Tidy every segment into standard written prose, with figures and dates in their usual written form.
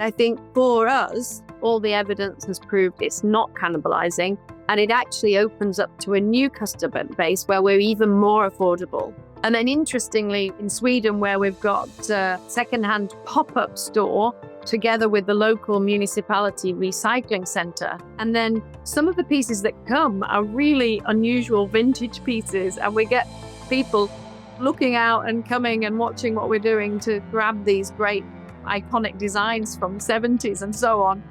I think for us, all the evidence has proved it's not cannibalizing, and it actually opens up to a new customer base where we're even more affordable. And then interestingly, in Sweden, where we've got a secondhand pop-up store together with the local municipality recycling center. And then some of the pieces that come are really unusual vintage pieces, and we get people looking out and coming and watching what we're doing to grab these great iconic designs from the 70s and so on.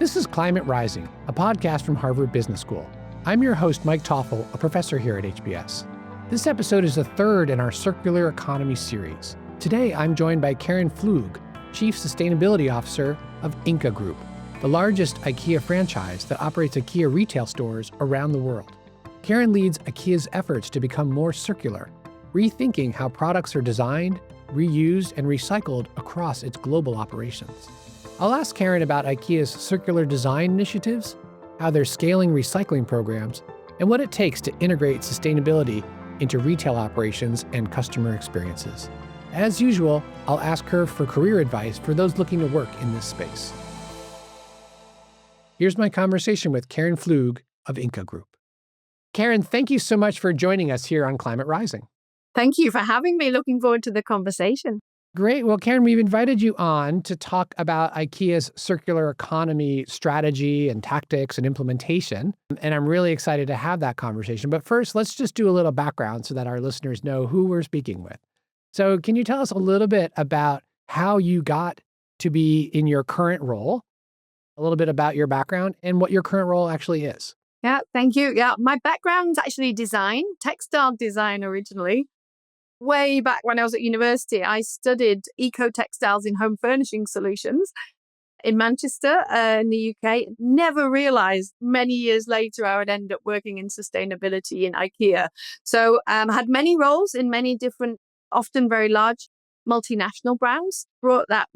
This is Climate Rising, a podcast from Harvard Business School. I'm your host, Mike Toffel, a professor here at HBS. This episode is the third in our Circular Economy series. Today, I'm joined by Karen Pflug, Chief Sustainability Officer of Ingka Group, the largest IKEA franchise that operates IKEA retail stores around the world. Karen leads IKEA's efforts to become more circular, rethinking how products are designed, reused, and recycled across its global operations. I'll ask Karen about IKEA's circular design initiatives, how they're scaling recycling programs, and what it takes to integrate sustainability into retail operations and customer experiences. As usual, I'll ask her for career advice for those looking to work in this space. Here's my conversation with Karen Pflug of Ingka Group. Karen, thank you so much for joining us here on Climate Rising. Thank you for having me. Looking forward to the conversation. Great. Well, Karen, we've invited you on to talk about IKEA's circular economy strategy and tactics and implementation. And I'm really excited to have that conversation. But first, let's just do a little background so that our listeners know who we're speaking with. So can you tell us a little bit about how you got to be in your current role, a little bit about your background and what your current role actually is? Yeah, thank you. Yeah, my background's actually design, textile design originally. Way back when I was at university, I studied eco-textiles in home furnishing solutions in Manchester, in the UK. Never realized many years later I would end up working in sustainability in IKEA. So I had many roles in many different, often very large multinational brands. Brought that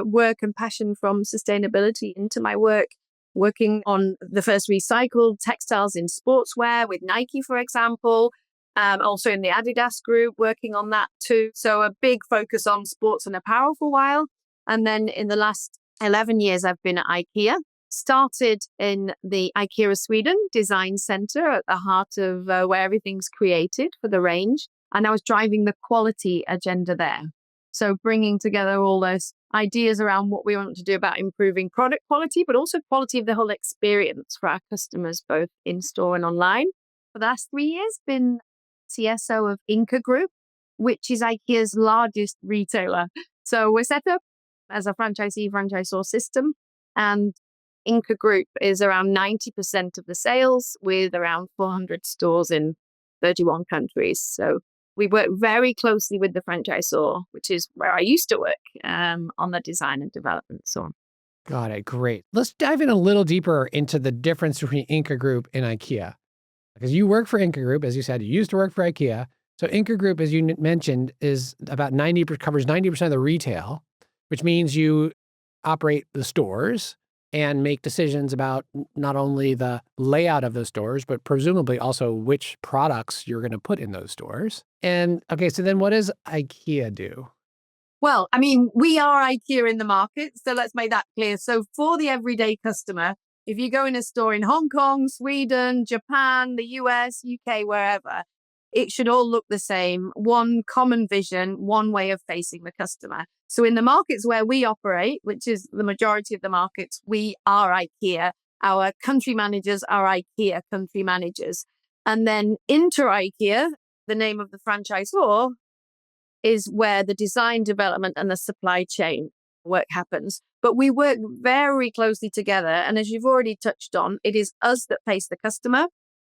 work and passion from sustainability into my work, working on the first recycled textiles in sportswear with Nike, for example. Also in the Adidas group, working on that too. So a big focus on sports and apparel for a while. And then in the last 11 years, I've been at IKEA. Started in the IKEA Sweden Design Center at the heart of where everything's created for the range. And I was driving the quality agenda there. So bringing together all those ideas around what we want to do about improving product quality, but also quality of the whole experience for our customers, both in store and online. For the last 3 years, been CSO of Ingka Group, which is IKEA's largest retailer. So we're set up as a franchisor system, and Ingka Group is around 90% of the sales with around 400 stores in 31 countries. So we work very closely with the franchisor, which is where I used to work, on the design and development. So Got it. Great. Let's dive in a little deeper into the difference between Ingka Group and IKEA. Because you work for Ingka Group, as you said, you used to work for IKEA. So Ingka Group, as you mentioned, is about covers 90% of the retail, which means you operate the stores and make decisions about not only the layout of those stores, but presumably also which products you're going to put in those stores. And okay, so then what does IKEA do? well, I mean, we are IKEA in the market, so let's make that clear. So for the everyday customer, if you go in a store in Hong Kong, Sweden, Japan, the US, UK, wherever, it should all look the same. One common vision, one way of facing the customer. So in the markets where we operate, which is the majority of the markets, we are IKEA. Our country managers are IKEA country managers. And then Inter IKEA, the name of the franchisor, is where the design, development, and the supply chain work happens. But we work very closely together. And as you've already touched on, it is us that face the customer.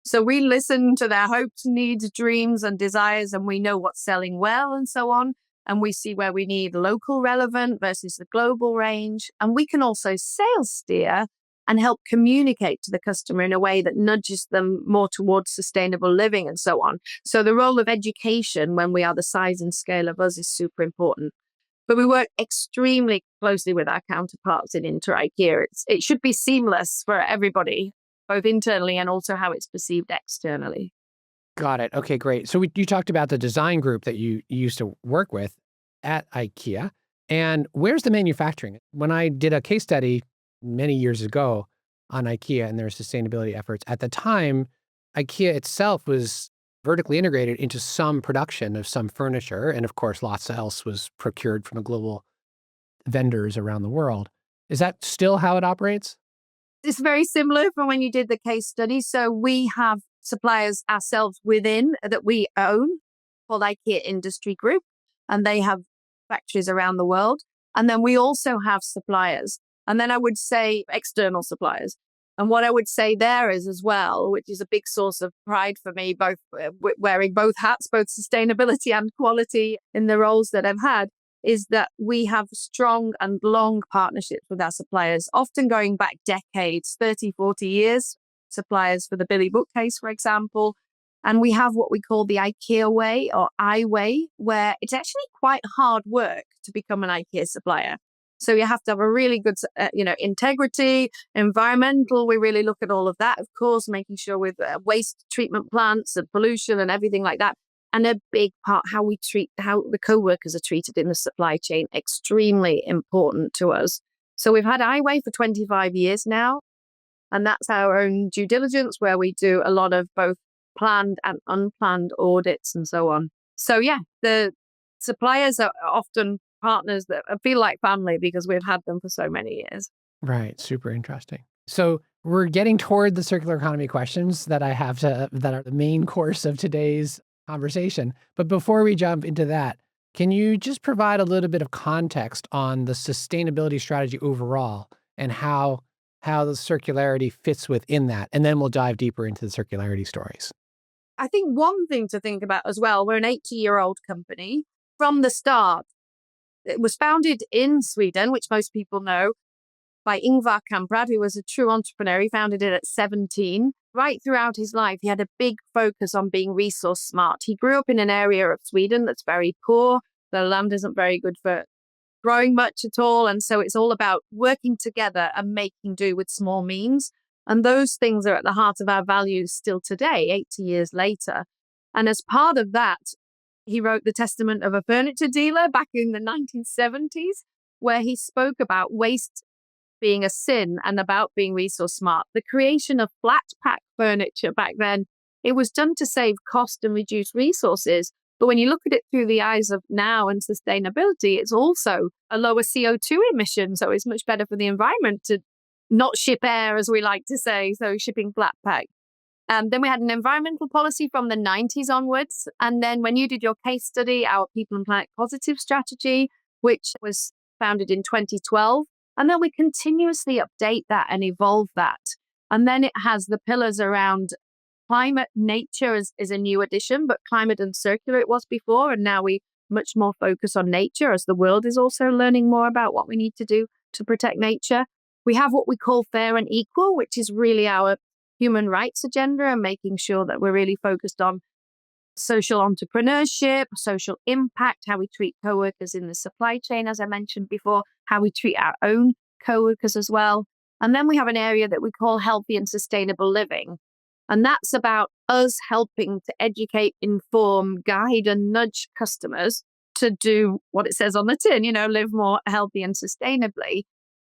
So we listen to their hopes, needs, dreams, and desires, and we know what's selling well and so on. And we see where we need local relevant versus the global range. And we can also sales steer and help communicate to the customer in a way that nudges them more towards sustainable living and so on. So the role of education when we are the size and scale of us is super important. But we work extremely closely with our counterparts in Inter IKEA. It should be seamless for everybody, both internally and also how it's perceived externally. Got it. Okay, great. So you talked about the design group that you used to work with at IKEA. And where's the manufacturing? When I did a case study many years ago on IKEA and their sustainability efforts, at the time, IKEA itself was vertically integrated into some production of some furniture. And of course, lots else was procured from global vendors around the world. Is that still how it operates? It's very similar from when you did the case study. So we have suppliers ourselves within that we own called IKEA Industry Group, and they have factories around the world. And then we also have suppliers. And then I would say external suppliers. And what I would say there is as well, which is a big source of pride for me, both wearing both hats, both sustainability and quality in the roles that I've had, is that we have strong and long partnerships with our suppliers, often going back decades, 30, 40 years, suppliers for the Billy bookcase, for example. And we have what we call the IKEA way or I way, where it's actually quite hard work to become an IKEA supplier. So you have to have a really good, integrity, environmental. We really look at all of that, of course, making sure with waste treatment plants and pollution and everything like that. And a big part, how the co-workers are treated in the supply chain, extremely important to us. So we've had iWay for 25 years now, and that's our own due diligence where we do a lot of both planned and unplanned audits and so on. So yeah, the suppliers are often partners that feel like family because we've had them for so many years. Right. Super interesting. So we're getting toward the circular economy questions that I have that are the main course of today's conversation. But before we jump into that, can you just provide a little bit of context on the sustainability strategy overall and how the circularity fits within that? And then we'll dive deeper into the circularity stories. I think one thing to think about as well, we're an 80-year-old company. From the start, it was founded in Sweden, which most people know, by Ingvar Kamprad, who was a true entrepreneur. He founded it at 17. Right throughout his life, he had a big focus on being resource smart. He grew up in an area of Sweden that's very poor. The land isn't very good for growing much at all. And so it's all about working together and making do with small means. And those things are at the heart of our values still today, 80 years later. And as part of that, he wrote The Testament of a Furniture Dealer back in the 1970s, where he spoke about waste being a sin and about being resource smart. The creation of flat pack furniture back then, it was done to save cost and reduce resources. But when you look at it through the eyes of now and sustainability, it's also a lower CO2 emission. So it's much better for the environment to not ship air, as we like to say, so shipping flat pack. Then we had an environmental policy from the 90s onwards. And then when you did your case study, our People and Planet Positive strategy, which was founded in 2012. And then we continuously update that and evolve that. And then it has the pillars around climate, nature is a new addition, but climate and circular it was before. And now we much more focus on nature as the world is also learning more about what we need to do to protect nature. We have what we call fair and equal, which is really our human rights agenda and making sure that we're really focused on social entrepreneurship, social impact, how we treat co-workers in the supply chain, as I mentioned before, how we treat our own co-workers as well. And then we have an area that we call healthy and sustainable living. And that's about us helping to educate, inform, guide, and nudge customers to do what it says on the tin, live more healthy and sustainably.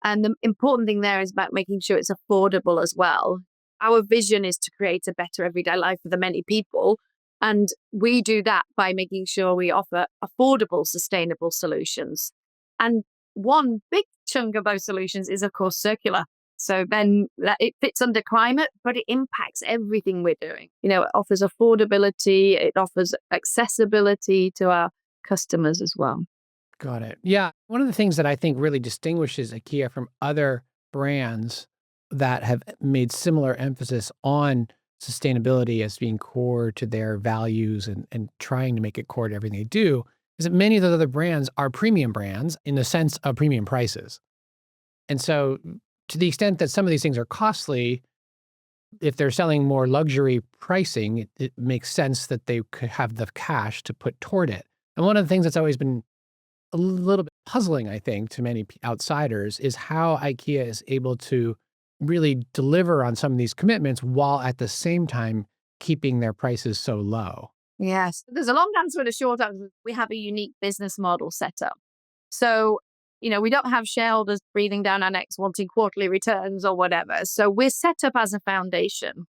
And the important thing there is about making sure it's affordable as well. Our vision is to create a better everyday life for the many people. And we do that by making sure we offer affordable, sustainable solutions. And one big chunk of those solutions is, of course, circular. So then it fits under climate, but it impacts everything we're doing. It offers affordability, it offers accessibility to our customers as well. Got it. Yeah. One of the things that I think really distinguishes IKEA from other brands that have made similar emphasis on sustainability as being core to their values and trying to make it core to everything they do is that many of those other brands are premium brands in the sense of premium prices. And so to the extent that some of these things are costly, if they're selling more luxury pricing, it makes sense that they could have the cash to put toward it. And one of the things that's always been a little bit puzzling, I think, to many outsiders is how IKEA is able to really deliver on some of these commitments while at the same time keeping their prices so low. Yes. There's a long answer and a short answer. We have a unique business model set up. So We don't have shareholders breathing down our necks wanting quarterly returns or whatever. So we're set up as a foundation.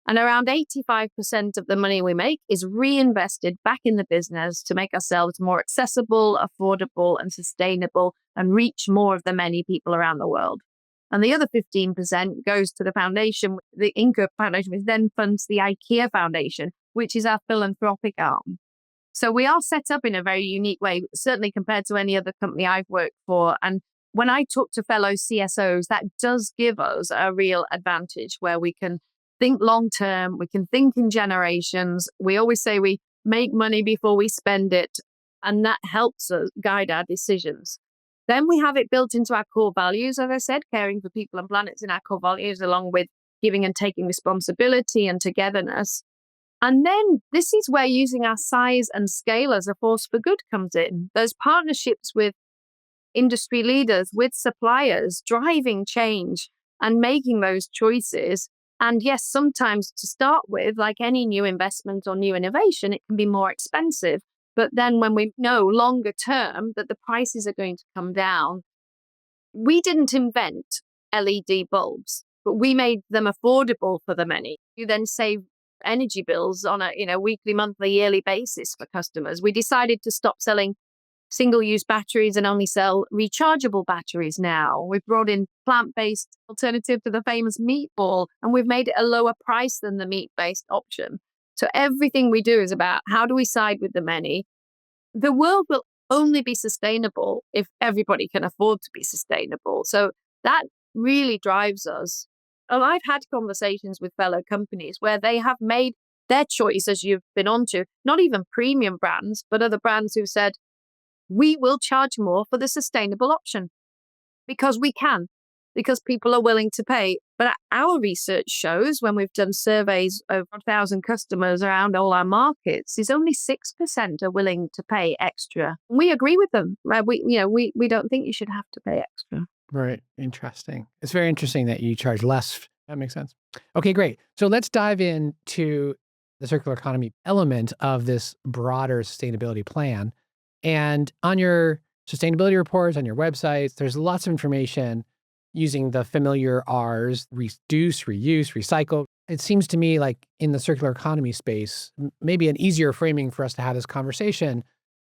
And around 85% of the money we make is reinvested back in the business to make ourselves more accessible, affordable, and sustainable, and reach more of the many people around the world. And the other 15% goes to the foundation. The Ingka Foundation, which then funds the IKEA Foundation, which is our philanthropic arm. So we are set up in a very unique way, certainly compared to any other company I've worked for. And when I talk to fellow CSOs, that does give us a real advantage where we can think long term, we can think in generations. We always say we make money before we spend it, and that helps us guide our decisions. Then we have it built into our core values, as I said, caring for people and planets in our core values, along with giving and taking responsibility and togetherness. And then this is where using our size and scale as a force for good comes in. Those partnerships with industry leaders, with suppliers, driving change and making those choices. And yes, sometimes to start with, like any new investment or new innovation, it can be more expensive. But then when we know longer term that the prices are going to come down, we didn't invent LED bulbs, but we made them affordable for the many. You then save energy bills on a weekly, monthly, yearly basis for customers. We decided to stop selling single-use batteries and only sell rechargeable batteries now. We've brought in plant-based alternative to the famous meatball, and we've made it a lower price than the meat-based option. So everything we do is about how do we side with the many. The world will only be sustainable if everybody can afford to be sustainable. So that really drives us. And I've had conversations with fellow companies where they have made their choice, as you've been onto, not even premium brands, but other brands who've said, we will charge more for the sustainable option because we can, because people are willing to pay. But our research shows, when we've done surveys of 1,000 customers around all our markets, is only 6% are willing to pay extra. We agree with them. We don't think you should have to pay extra. Right. Interesting. It's very interesting that you charge less. That makes sense. Okay, great. So let's dive into the circular economy element of this broader sustainability plan. And on your sustainability reports, on your websites, there's lots of information using the familiar R's: reduce, reuse, recycle. It seems to me like in the circular economy space, maybe an easier framing for us to have this conversation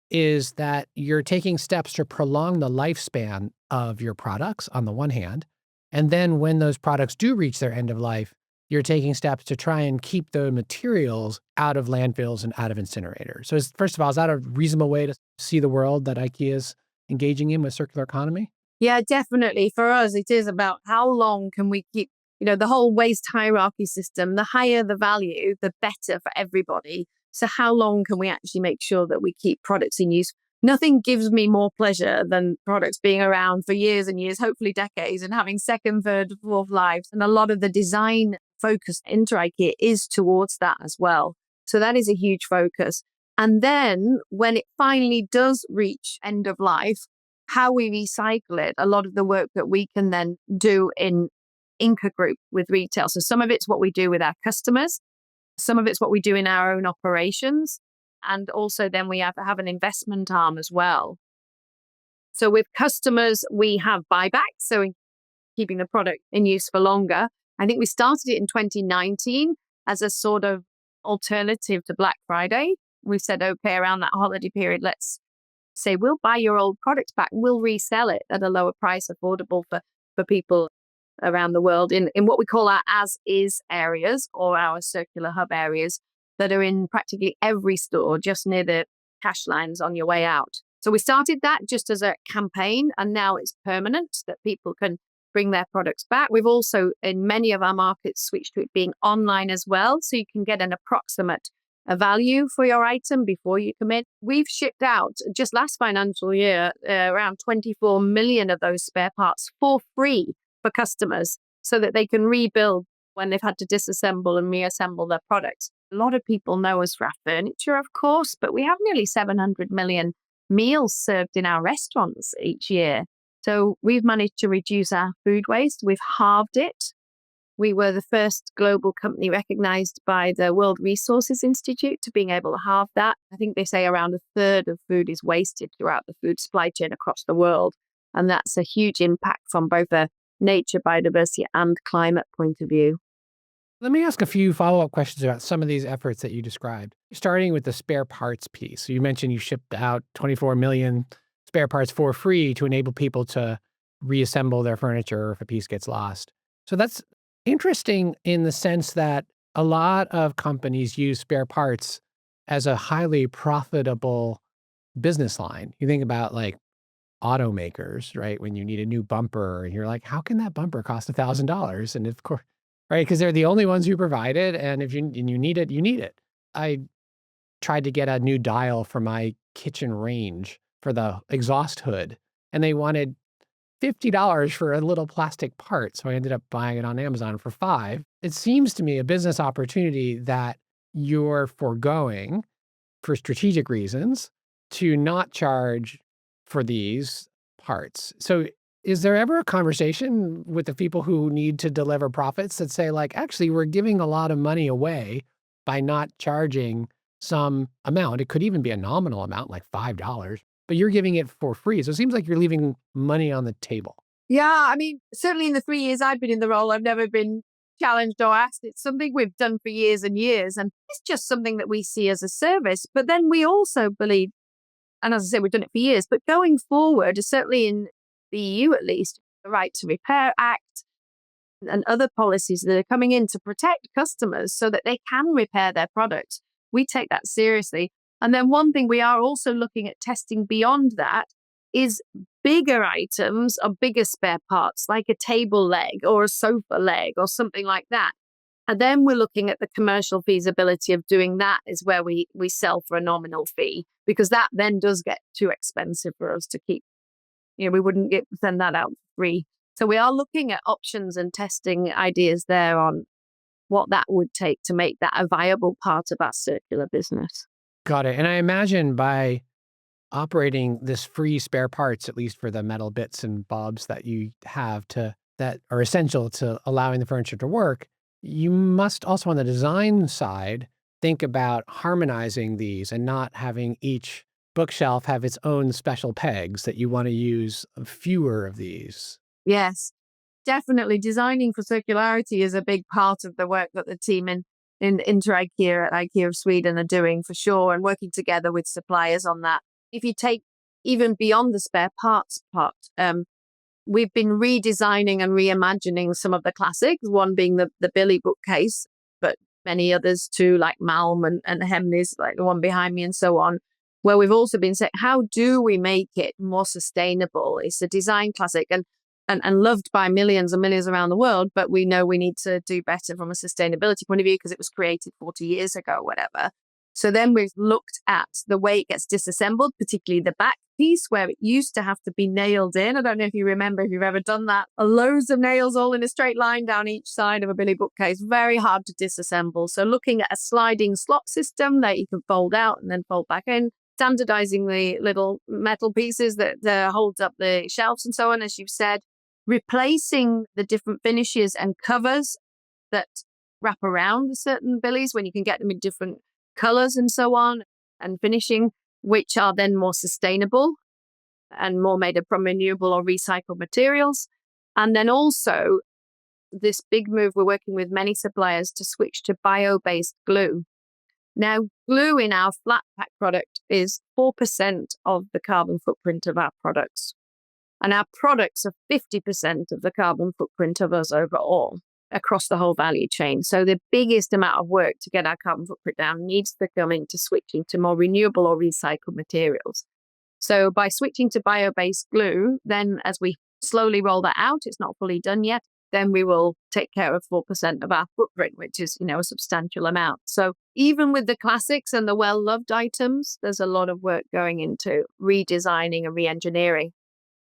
is that you're taking steps to prolong the lifespan of your products on the one hand. And then when those products do reach their end of life, you're taking steps to try and keep the materials out of landfills and out of incinerators. So first of all, is that a reasonable way to see the world that IKEA is engaging in with circular economy? Yeah, definitely. For us, it is about how long can we keep, the whole waste hierarchy system. The higher the value, the better for everybody. So how long can we actually make sure that we keep products in use? Nothing gives me more pleasure than products being around for years and years, hopefully decades, and having second, third, fourth lives. And a lot of the design focus into IKEA is towards that as well. So that is a huge focus. And then when it finally does reach end of life, how we recycle it, a lot of the work that we can then do in Ingka Group with retail. So some of it's what we do with our customers. Some of it's what we do in our own operations. And also then we have an investment arm as well. So with customers, we have buybacks. So in keeping the product in use for longer. I think we started it in 2019 as a sort of alternative to Black Friday. We said, okay, around that holiday period, let's say we'll buy your old products back. We'll resell it at a lower price, affordable for people around the world in what we call our as-is areas or our circular hub areas that are in practically every store just near the cash lines on your way out. So we started that just as a campaign, and now it's permanent that people can bring their products back. We've also, in many of our markets, switched to it being online as well, so you can get an approximate value for your item before you commit. We've shipped out, just last financial year, around 24 million of those spare parts for free for customers so that they can rebuild when they've had to disassemble and reassemble their products. A lot of people know us for our furniture, of course, but we have nearly 700 million meals served in our restaurants each year. So we've managed to reduce our food waste. We've halved it. We were the first global company recognized by the World Resources Institute to being able to halve that. I think they say around a third of food is wasted throughout the food supply chain across the world. And that's a huge impact from both a nature, biodiversity, and climate point of view. Let me ask a few follow-up questions about some of these efforts that you described, starting with the spare parts piece. So you mentioned you shipped out 24 million spare parts for free to enable people to reassemble their furniture if a piece gets lost. So that's interesting in the sense that a lot of companies use spare parts as a highly profitable business line. You think about like automakers, right? When you need a new bumper and you're like, how can that bumper cost $1,000? And of course, right, because they're the only ones who provide it. And if you need it, you need it. I tried to get a new dial for my kitchen range for the exhaust hood, and they wanted $50 for a little plastic part. So I ended up buying it on Amazon for $5. It seems to me a business opportunity that you're foregoing for strategic reasons to not charge for these parts. So is there ever a conversation with the people who need to deliver profits that say like, actually, we're giving a lot of money away by not charging some amount? It could even be a nominal amount, like $5, but you're giving it for free. So it seems like you're leaving money on the table. Yeah, I mean, certainly in the 3 years I've been in the role, I've never been challenged or asked. It's something we've done for years and years, and it's just something that we see as a service. But then we also believe, and as I said, we've done it for years, but going forward, certainly in the EU at least, the Right to Repair Act and other policies that are coming in to protect customers so that they can repair their products, we take that seriously. And then one thing we are also looking at testing beyond that is bigger items or bigger spare parts, like a table leg or a sofa leg or something like that. And then we're looking at the commercial feasibility of doing that is where we sell for a nominal fee, because that then does get too expensive for us to keep. We wouldn't send that out for free. So we are looking at options and testing ideas there on what that would take to make that a viable part of our circular business. Got it. And I imagine by operating this free spare parts, at least for the metal bits and bobs that you have that are essential to allowing the furniture to work, you must also on the design side think about harmonizing these and not having each bookshelf have its own special pegs, that you want to use fewer of these. Yes, definitely. Designing for circularity is a big part of the work that the team in IKEA at IKEA of Sweden are doing for sure, and working together with suppliers on that. If you take even beyond the spare parts part, we've been redesigning and reimagining some of the classics, one being the Billy bookcase, but many others too, like Malm and Hemnes, like the one behind me and so on, where we've also been saying, how do we make it more sustainable? It's a design classic and loved by millions and millions around the world, but we know we need to do better from a sustainability point of view because it was created 40 years ago or whatever. So then we've looked at the way it gets disassembled, particularly the back piece where it used to have to be nailed in. I don't know if you remember, if you've ever done that. Loads of nails all in a straight line down each side of a Billy bookcase. Very hard to disassemble. So looking at a sliding slot system that you can fold out and then fold back in, standardizing the little metal pieces that holds up the shelves and so on, as you've said, replacing the different finishes and covers that wrap around the certain Billies when you can get them in different colors and so on, and finishing, which are then more sustainable and more made from renewable or recycled materials. And then also this big move, we're working with many suppliers to switch to bio-based glue. Now, glue in our flat pack product is 4% of the carbon footprint of our products. And our products are 50% of the carbon footprint of us overall across the whole value chain. So the biggest amount of work to get our carbon footprint down needs to come into switching to more renewable or recycled materials. So by switching to bio-based glue, then as we slowly roll that out, it's not fully done yet, then we will take care of 4% of our footprint, which is, a substantial amount. So even with the classics and the well-loved items, there's a lot of work going into redesigning and re-engineering.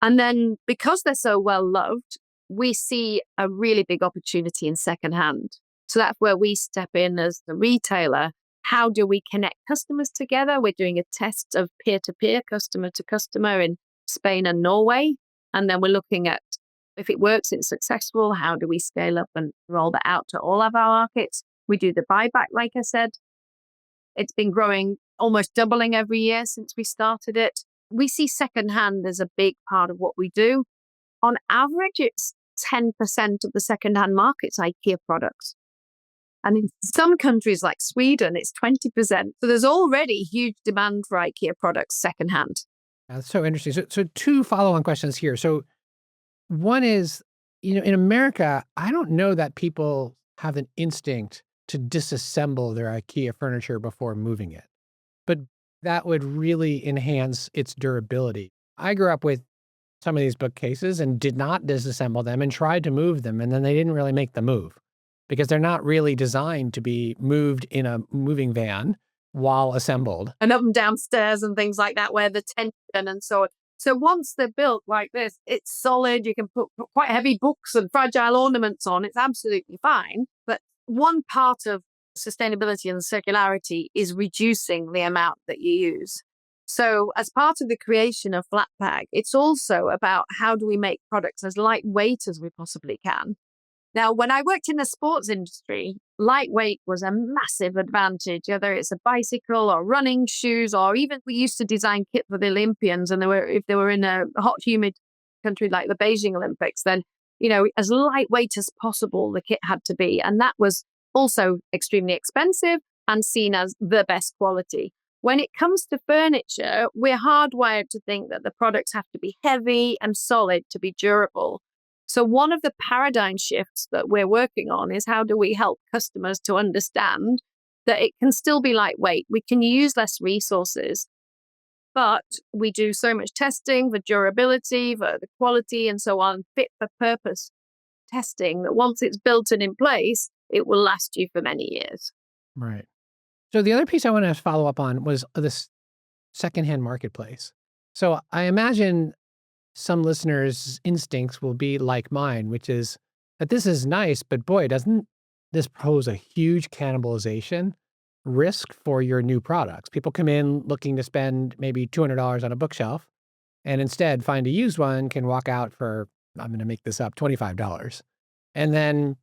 And then because they're so well-loved, we see a really big opportunity in secondhand. So that's where we step in as the retailer. How do we connect customers together? We're doing a test of peer-to-peer, customer-to-customer in Spain and Norway. And then we're looking at, if it works, it's successful, how do we scale up and roll that out to all of our markets? We do the buyback, like I said. It's been growing, almost doubling every year since we started it. we see secondhand as a big part of what we do. On average, it's 10% of the secondhand market's IKEA products. And in some countries like Sweden, it's 20%. So there's already huge demand for IKEA products secondhand. That's so interesting. So two follow-on questions here. So one is, in America, I don't know that people have an instinct to disassemble their IKEA furniture before moving it, but that would really enhance its durability. I grew up with some of these bookcases and did not disassemble them and tried to move them, and then they didn't really make the move because they're not really designed to be moved in a moving van while assembled. And up and downstairs and things like that, where the tension and so on. So once they're built like this, it's solid. You can put quite heavy books and fragile ornaments on. It's absolutely fine. But one part of sustainability and circularity is reducing the amount that you use. So as part of the creation of Flatpack, it's also about how do we make products as lightweight as we possibly can. Now, when I worked in the sports industry, lightweight was a massive advantage, whether it's a bicycle or running shoes, or even we used to design kit for the Olympians. And if they were in a hot, humid country like the Beijing Olympics, then, as lightweight as possible, the kit had to be. And that was also extremely expensive and seen as the best quality. When it comes to furniture, we're hardwired to think that the products have to be heavy and solid to be durable. So one of the paradigm shifts that we're working on is how do we help customers to understand that it can still be lightweight. We can use less resources, but we do so much testing for durability, for the quality and so on, fit for purpose testing that once it's built and in place, it will last you for many years. Right. So the other piece I want to follow up on was this secondhand marketplace. So I imagine some listeners' instincts will be like mine, which is that this is nice, but boy, doesn't this pose a huge cannibalization risk for your new products? People come in looking to spend maybe $200 on a bookshelf and instead find a used one, can walk out for, I'm going to make this up, $25. And then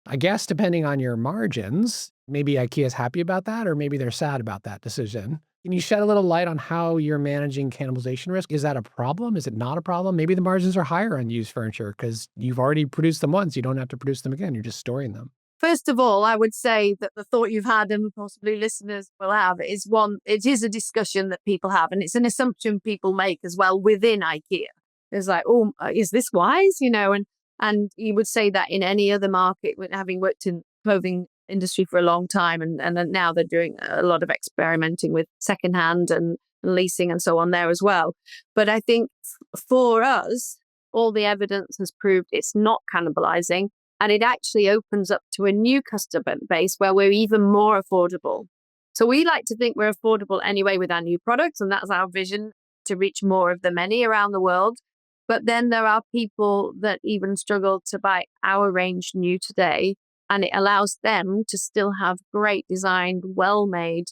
I guess depending on your margins, maybe IKEA is happy about that, or maybe they're sad about that decision. Can you shed a little light on how you're managing cannibalization risk? Is that a problem? Is it not a problem? Maybe the margins are higher on used furniture because you've already produced them once. You don't have to produce them again. You're just storing them. First of all, I would say that the thought you've had and possibly listeners will have is one, it is a discussion that people have, and it's an assumption people make as well within IKEA. It's like, oh, is this wise? And you would say that in any other market, having worked in clothing industry for a long time, and now they're doing a lot of experimenting with secondhand and leasing and so on there as well. But I think for us, all the evidence has proved it's not cannibalizing, and it actually opens up to a new customer base where we're even more affordable. So we like to think we're affordable anyway with our new products, and that's our vision, to reach more of the many around the world. But then there are people that even struggle to buy our range new today, and it allows them to still have great designed, well-made,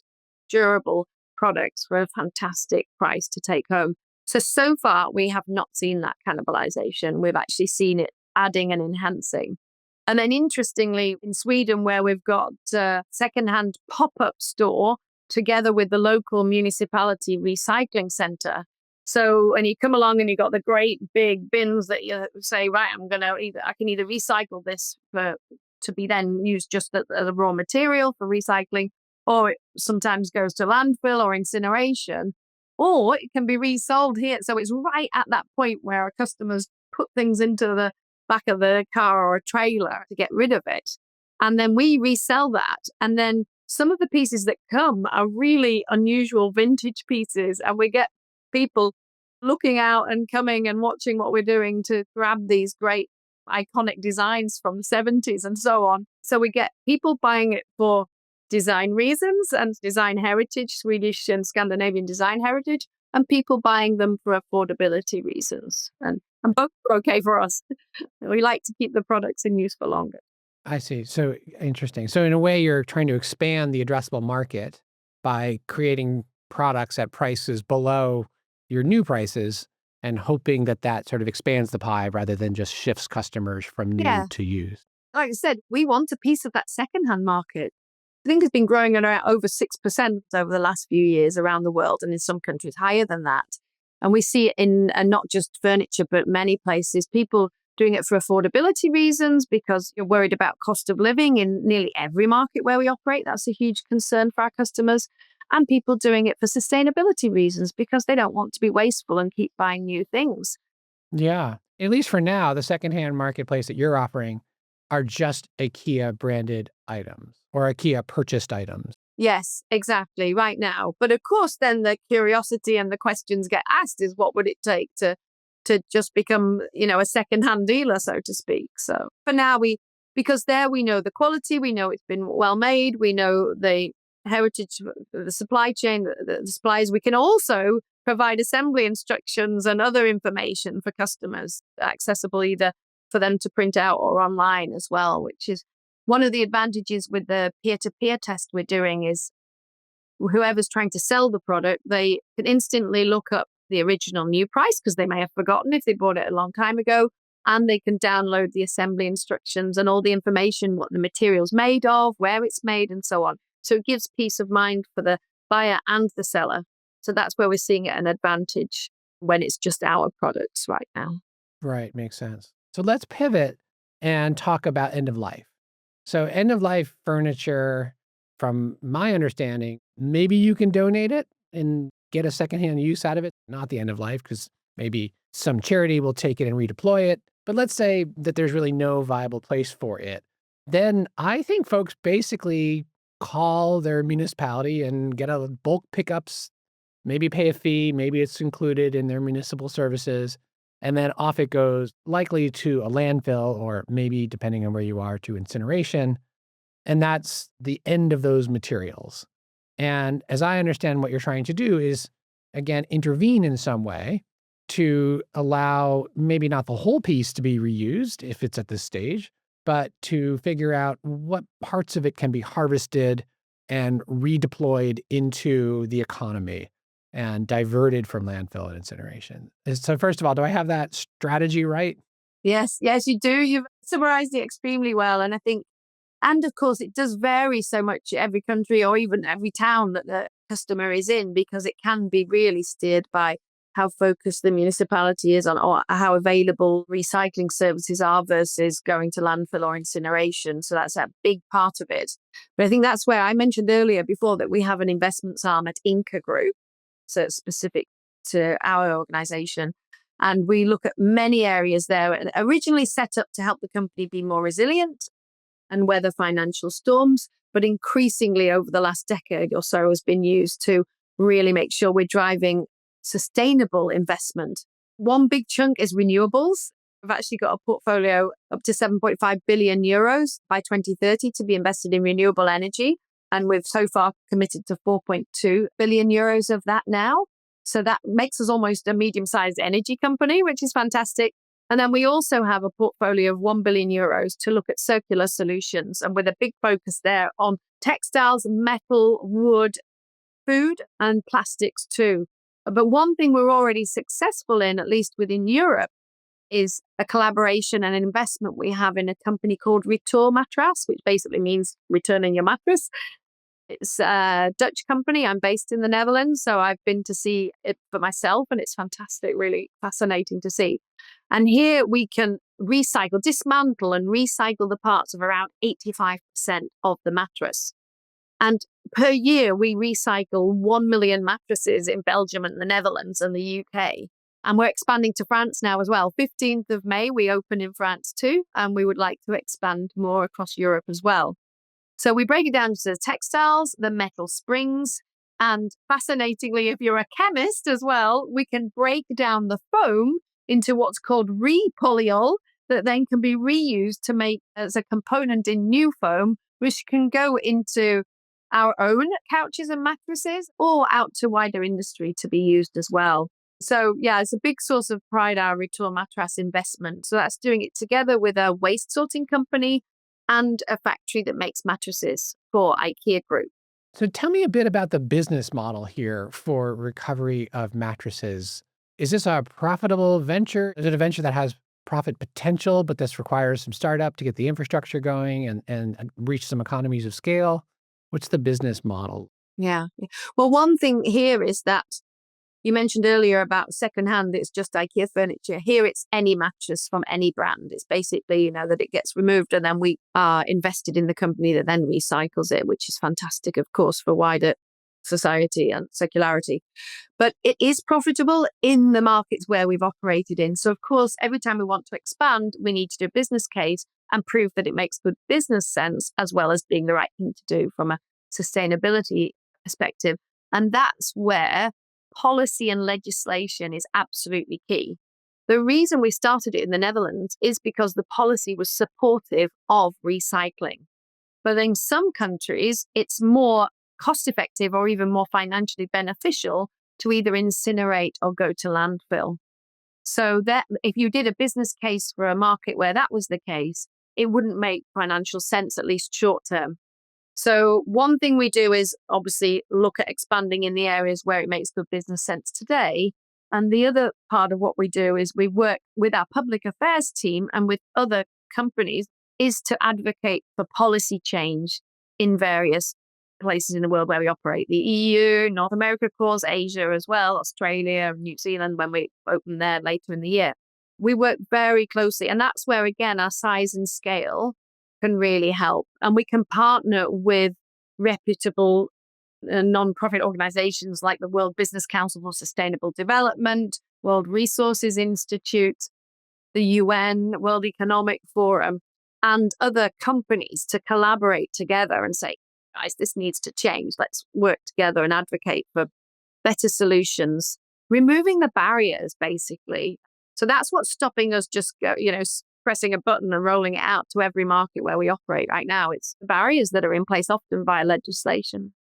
durable products for a fantastic price to take home. So far, we have not seen that cannibalization. We've actually seen it adding and enhancing. And then interestingly, in Sweden, where we've got a secondhand pop-up store together with the local municipality recycling center. So, and you come along and you've got the great big bins that you say, right, I can either recycle this to be then used just as a raw material for recycling, or it sometimes goes to landfill or incineration, or it can be resold here. So it's right at that point where our customers put things into the back of the car or a trailer to get rid of it. And then we resell that. And then some of the pieces that come are really unusual vintage pieces. And we get people looking out and coming and watching what we're doing to grab these great iconic designs from the 70s and so on. So we get people buying it for design reasons and design heritage, Swedish and Scandinavian design heritage, and people buying them for affordability reasons. And both are okay for us. We like to keep the products in use for longer. I see. So interesting. So in a way, you're trying to expand the addressable market by creating products at prices below your new prices and hoping that that sort of expands the pie rather than just shifts customers from new to used. Like I said, we want a piece of that secondhand market. I think it's been growing at around over 6% over the last few years around the world, and in some countries higher than that. And we see it in not just furniture, but many places, people doing it for affordability reasons because you're worried about cost of living in nearly every market where we operate. That's a huge concern for our customers. And people doing it for sustainability reasons because they don't want to be wasteful and keep buying new things. Yeah. At least for now, the secondhand marketplace that you're offering are just IKEA branded items or IKEA purchased items. Yes, exactly, right now. But of course, then the curiosity and the questions get asked is what would it take to just become, a secondhand dealer, so to speak. So for now, because there we know the quality, we know it's been well made, we know the heritage, the supply chain, the supplies. We can also provide assembly instructions and other information for customers, accessible either for them to print out or online as well, which is one of the advantages with the peer-to-peer test we're doing is whoever's trying to sell the product, they can instantly look up the original new price because they may have forgotten if they bought it a long time ago, and they can download the assembly instructions and all the information, what the material's made of, where it's made, and so on. So it gives peace of mind for the buyer and the seller. So that's where we're seeing it an advantage when it's just our products right now. Right. Makes sense. So let's pivot and talk about end of life. So end of life furniture, from my understanding, maybe you can donate it and get a secondhand use out of it, not the end of life, because maybe some charity will take it and redeploy it. But let's say that there's really no viable place for it. Then I think folks basically call their municipality and get a bulk pickups, maybe pay a fee, maybe it's included in their municipal services, and then off it goes, likely to a landfill or maybe, depending on where you are, to incineration. And that's the end of those materials. And as I understand what you're trying to do is, again, intervene in some way to allow maybe not the whole piece to be reused if it's at this stage, but to figure out what parts of it can be harvested and redeployed into the economy and diverted from landfill and incineration. So first of all, do I have that strategy right? Yes, you do. You've summarized it extremely well. And I think, and of course, it does vary so much every country or even every town that the customer is in, because it can be really steered by how focused the municipality is on or how available recycling services are versus going to landfill or incineration. So that's a big part of it. But I think that's where I mentioned earlier before that we have an investments arm at Ingka Group, so it's specific to our organization. And we look at many areas there, and originally set up to help the company be more resilient and weather financial storms, but increasingly over the last decade or so has been used to really make sure we're driving sustainable investment. One big chunk is renewables. We've actually got a portfolio up to 7.5 billion euros by 2030 to be invested in renewable energy. And we've so far committed to 4.2 billion euros of that now. So that makes us almost a medium-sized energy company, which is fantastic. And then we also have a portfolio of 1 billion euros to look at circular solutions, and with a big focus there on textiles, metal, wood, food, and plastics too. But one thing we're already successful in, at least within Europe, is a collaboration and an investment we have in a company called RetourMatras, which basically means returning your mattress. It's a Dutch company. I'm based in the Netherlands, so I've been to see it for myself, and it's fantastic, really fascinating to see. And here we can dismantle and recycle the parts of around 85% of the mattress. And per year, we recycle 1 million mattresses in Belgium and the Netherlands and the UK. And we're expanding to France now as well. 15th of May, we open in France too, and we would like to expand more across Europe as well. So we break it down to the textiles, the metal springs, and fascinatingly, if you're a chemist as well, we can break down the foam into what's called repolyol that then can be reused to make as a component in new foam, which can go into our own couches and mattresses or out to wider industry to be used as well. So yeah, it's a big source of pride, our RetourMatras investment. So that's doing it together with a waste sorting company and a factory that makes mattresses for IKEA Group. So tell me a bit about the business model here for recovery of mattresses. Is this a profitable venture? Is it a venture that has profit potential, but this requires some startup to get the infrastructure going and reach some economies of scale? What's the business model? Yeah. Well, one thing here is that You mentioned earlier about secondhand, it's just IKEA furniture. Here it's any mattress from any brand. It's basically, that it gets removed and then we are invested in the company that then recycles it, which is fantastic, of course, for wider society and circularity. But it is profitable in the markets where we've operated in. So, of course, every time we want to expand, we need to do a business case and prove that it makes good business sense, as well as being the right thing to do from a sustainability perspective. And that's where policy and legislation is absolutely key. The reason we started it in the Netherlands is because the policy was supportive of recycling. But in some countries, it's more cost effective or even more financially beneficial to either incinerate or go to landfill. So that if you did a business case for a market where that was the case, it wouldn't make financial sense, at least short term. So one thing we do is obviously look at expanding in the areas where it makes good business sense today. And the other part of what we do is we work with our public affairs team and with other companies is to advocate for policy change in various places in the world where we operate. The EU, North America, of course, Asia as well, Australia, New Zealand, when we open there later in the year. We work very closely. And that's where, again, our size and scale can really help. And we can partner with reputable non-profit organizations like the World Business Council for Sustainable Development, World Resources Institute, the UN, World Economic Forum, and other companies to collaborate together and say, guys, this needs to change. Let's work together and advocate for better solutions, removing the barriers, basically. So that's what's stopping us just pressing a button and rolling it out to every market where we operate right now. It's the barriers that are in place often via legislation.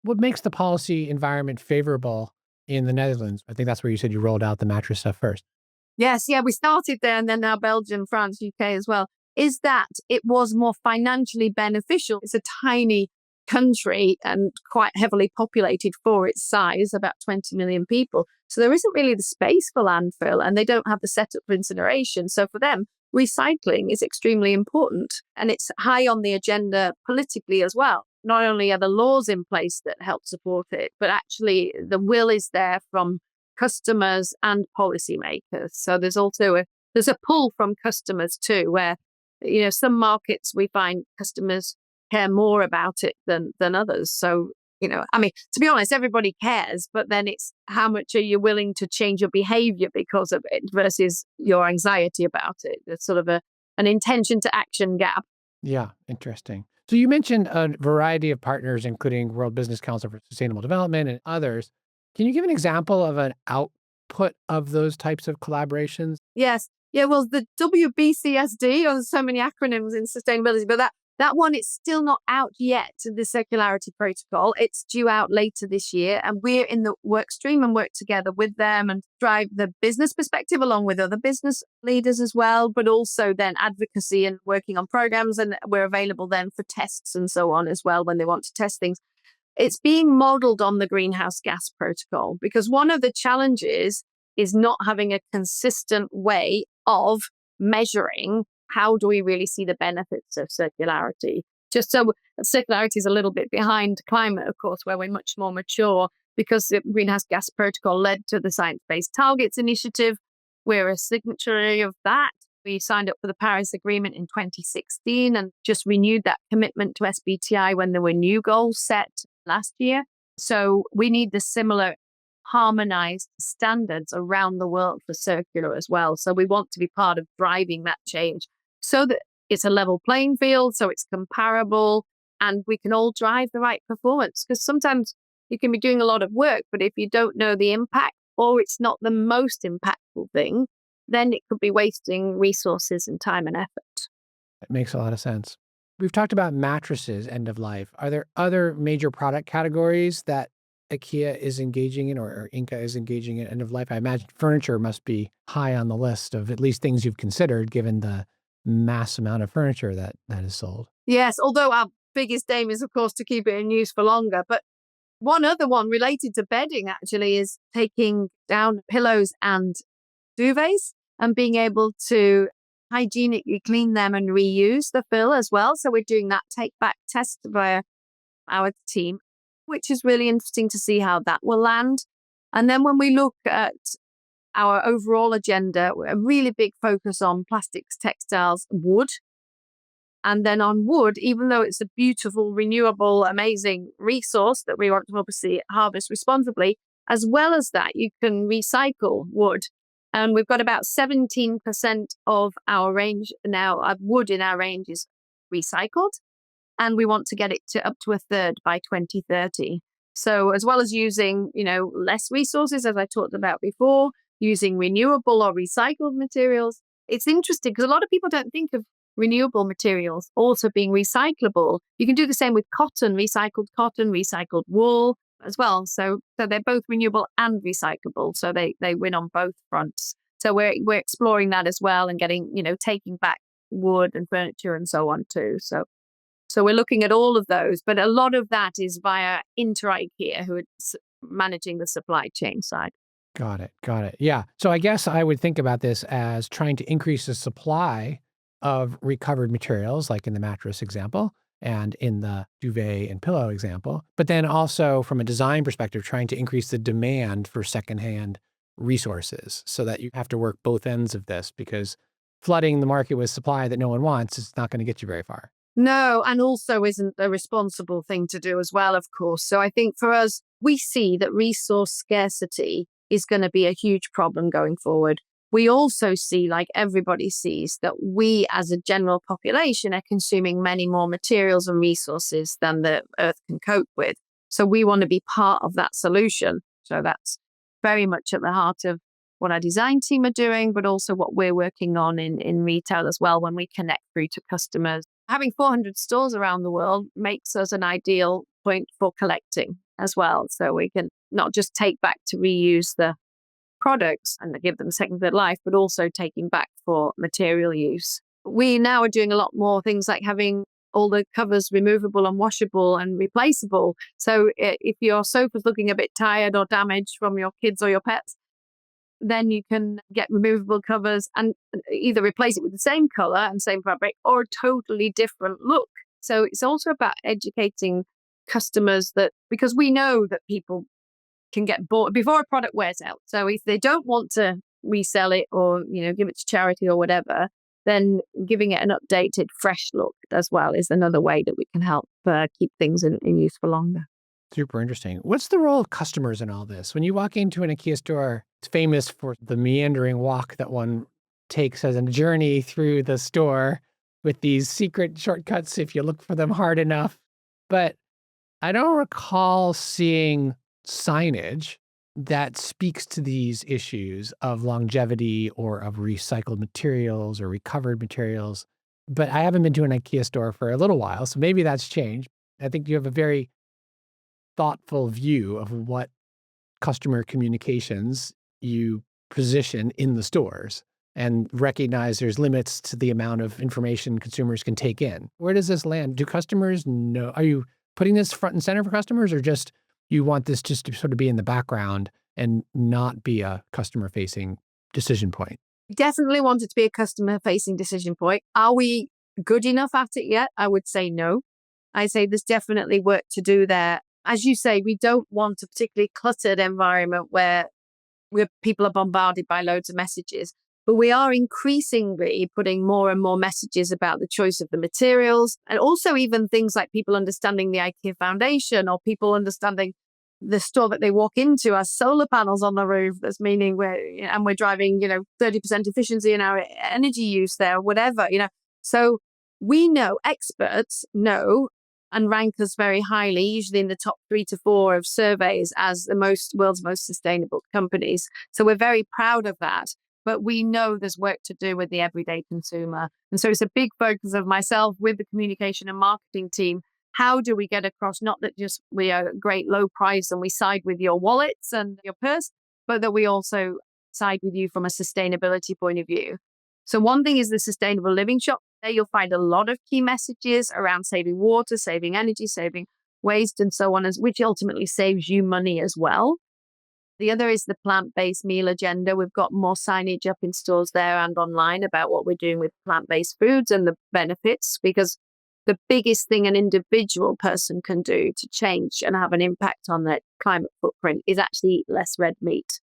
What makes the policy environment favorable in the Netherlands? I think that's where you said you rolled out the mattress stuff first. Yes, we started there and then now Belgium, France, UK as well, is that it was more financially beneficial. It's a tiny country and quite heavily populated for its size, about 20 million people. So there isn't really the space for landfill and they don't have the setup for incineration. So for them, recycling is extremely important and it's high on the agenda politically as well. Not only are the laws in place that help support it, but actually the will is there from customers and policymakers. So there's also a pull from customers too, where some markets we find customers care more about it than others. So, to be honest, everybody cares, but then it's how much are you willing to change your behavior because of it versus your anxiety about it. There's sort of an intention to action gap. Yeah, interesting. So you mentioned a variety of partners, including World Business Council for Sustainable Development and others. Can you give an example of an output of those types of collaborations? Yes. Yeah, well, the WBCSD, there's so many acronyms in sustainability, but that one, it's still not out yet, the Circularity Protocol. It's due out later this year, and we're in the work stream and work together with them and drive the business perspective along with other business leaders as well, but also then advocacy and working on programs, and we're available then for tests and so on as well when they want to test things. It's being modeled on the greenhouse gas protocol because one of the challenges is not having a consistent way of measuring how do we really see the benefits of circularity. Just so circularity is a little bit behind climate, of course, where we're much more mature because the greenhouse gas protocol led to the Science-Based Targets Initiative. We're a signatory of that. We signed up for the Paris Agreement in 2016 and just renewed that commitment to SBTI when there were new goals set last year. So we need the similar harmonized standards around the world for circular as well. So we want to be part of driving that change so that it's a level playing field, so it's comparable, and we can all drive the right performance. Because sometimes you can be doing a lot of work, but if you don't know the impact or it's not the most impactful thing, then it could be wasting resources and time and effort. It makes a lot of sense. We've talked about mattresses end of life. Are there other major product categories that IKEA is engaging in or Ingka is engaging in end of life? I imagine furniture must be high on the list of at least things you've considered given the mass amount of furniture that is sold. Yes, although our biggest aim is, of course, to keep it in use for longer. But one other one related to bedding actually is taking down pillows and duvets and being able to hygienically clean them and reuse the fill as well. So we're doing that take back test via our team, which is really interesting to see how that will land. And then when we look at our overall agenda, a really big focus on plastics, textiles, wood. And then on wood, even though it's a beautiful, renewable, amazing resource that we want to obviously harvest responsibly, as well as that, you can recycle wood. And we've got about 17% of our range now, of wood in our range is recycled. And we want to get it to up to a third by 2030. So as well as using, less resources, as I talked about before, using renewable or recycled materials, it's interesting because a lot of people don't think of renewable materials also being recyclable. You can do the same with cotton, recycled wool as well. So they're both renewable and recyclable. So they win on both fronts. So we're exploring that as well and getting, taking back wood and furniture and so on too. So we're looking at all of those, but a lot of that is via IKEA, who are managing the supply chain side. Got it. Yeah. So I guess I would think about this as trying to increase the supply of recovered materials, like in the mattress example and in the duvet and pillow example, but then also from a design perspective, trying to increase the demand for secondhand resources so that you have to work both ends of this, because flooding the market with supply that no one wants is not going to get you very far. No, and also isn't a responsible thing to do as well, of course. So I think for us, we see that resource scarcity is going to be a huge problem going forward. We also see, like everybody sees, that we as a general population are consuming many more materials and resources than the earth can cope with. So we want to be part of that solution. So that's very much at the heart of what our design team are doing, but also what we're working on in retail as well when we connect through to customers. Having 400 stores around the world makes us an ideal point for collecting as well. So we can not just take back to reuse the products and give them a second, third life, but also taking back for material use. We now are doing a lot more things like having all the covers removable and washable and replaceable. So if your sofa's looking a bit tired or damaged from your kids or your pets, then you can get removable covers and either replace it with the same color and same fabric or a totally different look. So it's also about educating customers that, because we know that people can get bored before a product wears out. So if they don't want to resell it or, give it to charity or whatever, then giving it an updated, fresh look as well is another way that we can help keep things in use for longer. Super interesting. What's the role of customers in all this? When you walk into an IKEA store, it's famous for the meandering walk that one takes as a journey through the store with these secret shortcuts if you look for them hard enough. But I don't recall seeing signage that speaks to these issues of longevity or of recycled materials or recovered materials. But I haven't been to an IKEA store for a little while, so maybe that's changed. I think you have a very thoughtful view of what customer communications you position in the stores and recognize there's limits to the amount of information consumers can take in. Where does this land? Do customers know? Are you putting this front and center for customers, or just you want this just to sort of be in the background and not be a customer-facing decision point? Definitely want it to be a customer-facing decision point. Are we good enough at it yet? I would say no. I say there's definitely work to do there. As you say, we don't want a particularly cluttered environment where people are bombarded by loads of messages, but we are increasingly putting more and more messages about the choice of the materials, and also even things like people understanding the IKEA Foundation or people understanding the store that they walk into has solar panels on the roof. That's meaning we're driving, 30% efficiency in our energy use there, whatever, So we know, experts know, and rank us very highly, usually in the top 3 to 4 of surveys as the world's most sustainable companies. So we're very proud of that. But we know there's work to do with the everyday consumer. And so it's a big focus of myself with the communication and marketing team. How do we get across not that just we are a great low price and we side with your wallets and your purse, but that we also side with you from a sustainability point of view. So one thing is the sustainable living shop. There you'll find a lot of key messages around saving water, saving energy, saving waste, and so on, which ultimately saves you money as well. The other is the plant-based meal agenda. We've got more signage up in stores there and online about what we're doing with plant-based foods and the benefits, because the biggest thing an individual person can do to change and have an impact on their climate footprint is actually eat less red meat.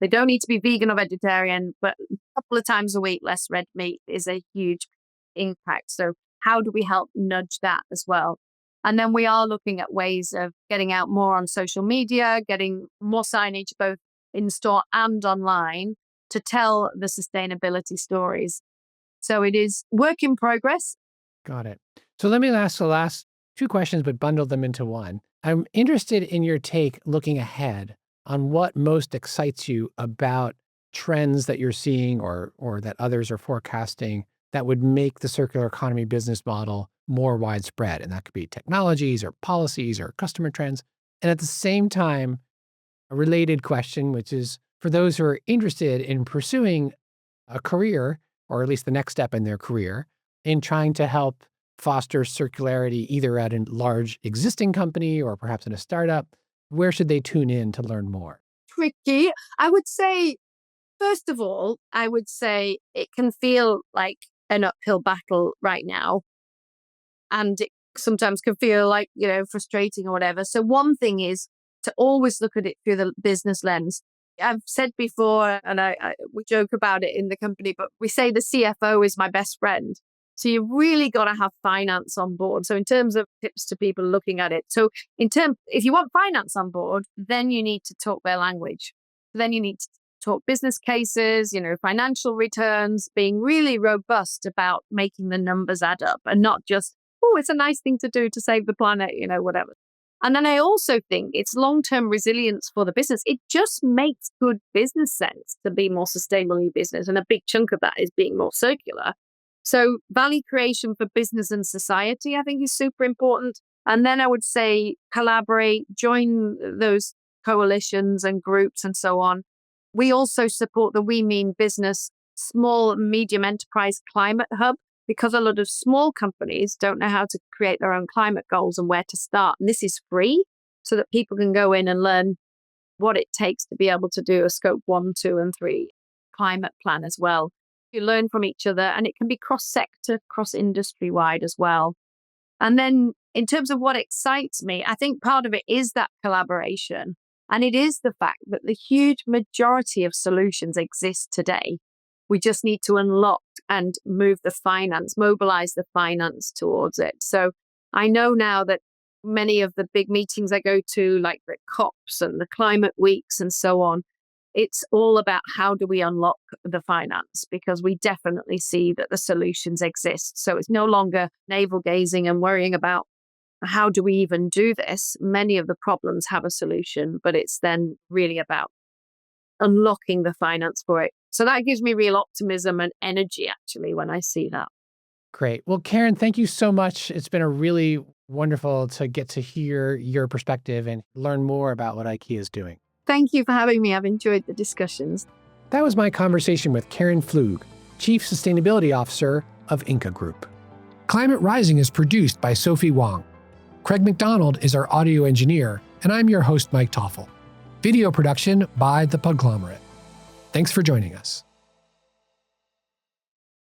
They don't need to be vegan or vegetarian, but a couple of times a week, less red meat is a huge impact. So how do we help nudge that as well? And then we are looking at ways of getting out more on social media, getting more signage both in store and online to tell the sustainability stories. So it is work in progress. Got it. So let me ask the last two questions, but bundle them into one. I'm interested in your take looking ahead on what most excites you about trends that you're seeing or that others are forecasting that would make the circular economy business model more widespread. And that could be technologies or policies or customer trends. And at the same time, a related question, which is for those who are interested in pursuing a career, or at least the next step in their career, in trying to help foster circularity either at a large existing company or perhaps in a startup, where should they tune in to learn more? Tricky. I would say, first of all, it can feel like an uphill battle right now. And it sometimes can feel like, frustrating or whatever. So one thing is to always look at it through the business lens. I've said before, and we joke about it in the company, but we say the CFO is my best friend. So you really got to have finance on board. So in terms of tips to people looking at it, if you want finance on board, then you need to talk their language. Then you need to talk business cases, financial returns, being really robust about making the numbers add up and not just, oh, it's a nice thing to do to save the planet, whatever. And then I also think it's long-term resilience for the business. It just makes good business sense to be more sustainable business. And a big chunk of that is being more circular. So value creation for business and society, I think, is super important. And then I would say collaborate, join those coalitions and groups and so on. We also support the We Mean Business Small and Medium Enterprise Climate Hub, because a lot of small companies don't know how to create their own climate goals and where to start. And this is free so that people can go in and learn what it takes to be able to do a scope 1, 2, and 3 climate plan as well. You learn from each other, and it can be cross-sector, cross-industry wide as well. And then in terms of what excites me, I think part of it is that collaboration. And it is the fact that the huge majority of solutions exist today. We just need to unlock and mobilize the finance towards it. So I know now that many of the big meetings I go to, like the COPs and the climate weeks and so on, it's all about how do we unlock the finance, because we definitely see that the solutions exist. So it's no longer navel gazing and worrying about how do we even do this. Many of the problems have a solution, but it's then really about unlocking the finance for it. So that gives me real optimism and energy, actually, when I see that. Great. Well, Karen, thank you so much. It's been a really wonderful to get to hear your perspective and learn more about what IKEA is doing. Thank you for having me. I've enjoyed the discussions. That was my conversation with Karen Pflug, Chief Sustainability Officer of Ingka Group. Climate Rising is produced by Sophie Wong. Craig McDonald is our audio engineer, and I'm your host, Mike Toffel. Video production by The Puglomerate. Thanks for joining us.